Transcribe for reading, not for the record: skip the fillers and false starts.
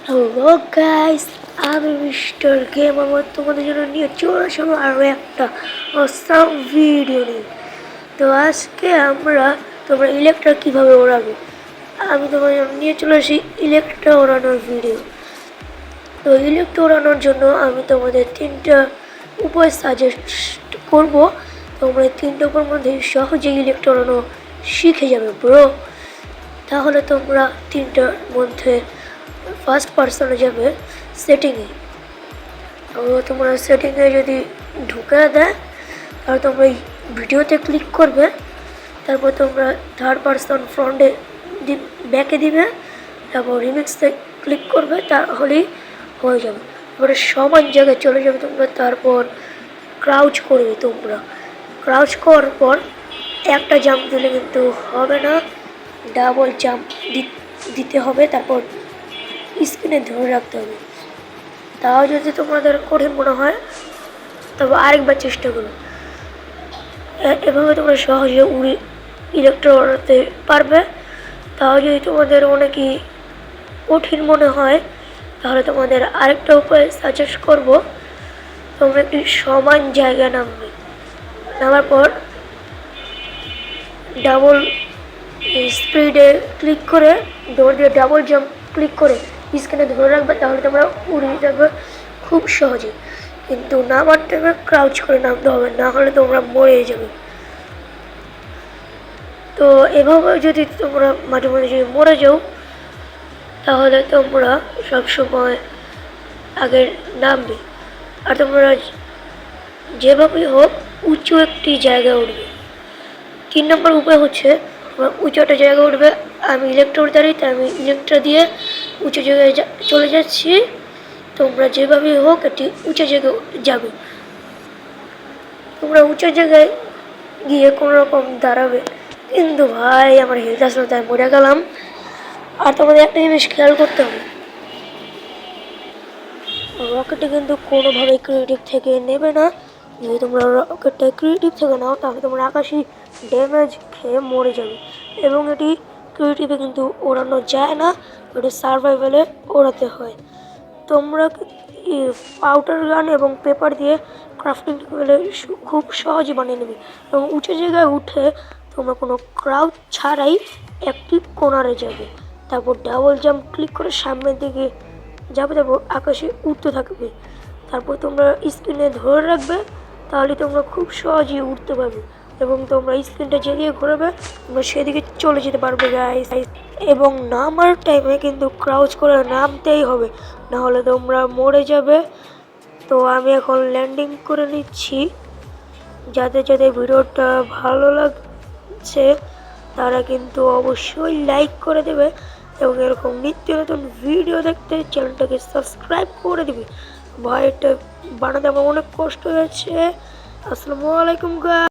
Hello guys, আমি mister game. আমার তোমাদের জন্য নিয়ে চলে আসবো আরও একটা অসাম ভিডিও নিয়ে। তো আজকে তোমরা ইলেকট্রা কীভাবে ওড়াবে, আমি তোমাদের জন্য নিয়ে চলে আসি ইলেকট্রা ওড়ানোর ভিডিও। তো ইলেকট্রা ওড়ানোর জন্য আমি তোমাদের তিনটা উপায় সাজেস্ট করব। তোমরা এই তিনটা উপায়ের মধ্যে সহজেই ইলেকট্রা ওড়ানো শিখে যাবে ব্রো। তাহলে তোমরা তিনটার মধ্যে ফার্স্ট পার্সনে যাবে সেটিংয়ে। তো তোমরা সেটিংয়ে যদি ঢুকে দেয় তাহলে তোমরা এই ভিডিওতে ক্লিক করবে। তারপর তোমরা থার্ড পার্সন ফ্রন্টে ব্যাকে দিবে, তারপর রিমিক্সে ক্লিক করবে, তাহলেই হয়ে যাবে। তারপরে সমান জায়গায় চলে যাবে তোমরা। তারপর ক্রাউচ করবে। তোমরা ক্রাউচ করার পর একটা জাম্প দিলে কিন্তু হবে না, ডাবল জাম্প দিতে হবে। তারপর স্ক্রিনে ধরে রাখতে হবে। তাও যদি তোমাদের কঠিন মনে হয় তবে আরেকবার চেষ্টা করো। এভাবে তোমরা সহজে ইলেকট্রা ওড়াতে পারবে। তাও যদি তোমাদের অনেকই কঠিন মনে হয় তাহলে তোমাদের আরেকটা উপায় সাজেস্ট করব। তোমরা একটি সমান জায়গায় নামবে, নামার পর ডাবল স্পিডে ক্লিক করে দৌড় দিয়ে ডাবল জাম্প ক্লিক করে স্ক্রিনে ধরে রাখবে, তাহলে তোমরা উড়ে যাবে খুব সহজে। কিন্তু নামার টাইমে ক্রাউচ করে নামতে হবে, না হলে তোমরা মরে যাবে। তো এভাবে যদি তোমরা মাঝে মাঝে যদি মরে যাও তাহলে তোমরা সবসময় আগে নামবে। আর তোমরা যেভাবেই হোক উঁচু একটি জায়গায় উঠবে। 3 নম্বর উপায় হচ্ছে উঁচু একটা জায়গায় উঠবে। আমি ইলেকট্রা উঠতে পারি, তাই আমি ইলেকট্রা দিয়ে উঁচু জায়গায় চলে যাচ্ছি। তোমরা যেভাবেই হোক একটি উঁচু জায়গায় যাবে। তোমরা উঁচু জায়গায় গিয়ে কোনো রকম দাঁড়াবে, কিন্তু ভাই আমার হেলথ আসলো তাই মরে গেলাম। আর তোমাদের একটা জিনিস খেয়াল করতে হবে, রকেটে কিন্তু কোনোভাবে ক্রিয়েটিভ থেকে নেবে না। যদি তোমরা রকেটটা ক্রিয়েটিভ থেকে নাও তাহলে তোমরা আকাশি ড্যামেজ খেয়ে মরে যাবে। এবং এটি ক্রিয়েটিভে কিন্তু ওড়ানো যায় না, ওটা সার্ভাইভালে ওড়াতে হয়। তোমরা পাউডার গান এবং পেপার দিয়ে ক্রাফটিং করলে খুব সহজে বানিয়ে নেবে। এবং উঁচু জায়গায় উঠে তোমরা কোনো ক্রাউড ছাড়াই একটি কোণারে যাবে। তারপর ডাবল জাম্প ক্লিক করে সামনের দিকে যাবে, তারপর আকাশে উঠতে থাকবে। তারপর তোমরা স্ক্রিনে ধরে রাখবে, তাহলে তোমরা খুব সহজেই উঠতে পারবে। এবং তোমরা স্ক্রিনটা যেদিকে ঘোরাবে তোমরা সেদিকে চলে যেতে পারবে গাইস। এবং নামার টাইমে কিন্তু ক্রাউচ করে নামতেই হবে, না হলে তোমরা মরে যাবে। তো আমি এখন ল্যান্ডিং করে নিচ্ছি। যাদের যাদের ভিডিওটা ভালো লাগছে তারা কিন্তু অবশ্যই লাইক করে দেবে এবং এরকম নিত্য নতুন ভিডিও দেখতে চ্যানেলটাকে সাবস্ক্রাইব করে দিবে। ভাই এটা বানাতে আমার অনেক কষ্ট হয়েছে। আসসালামু আলাইকুম গাইস।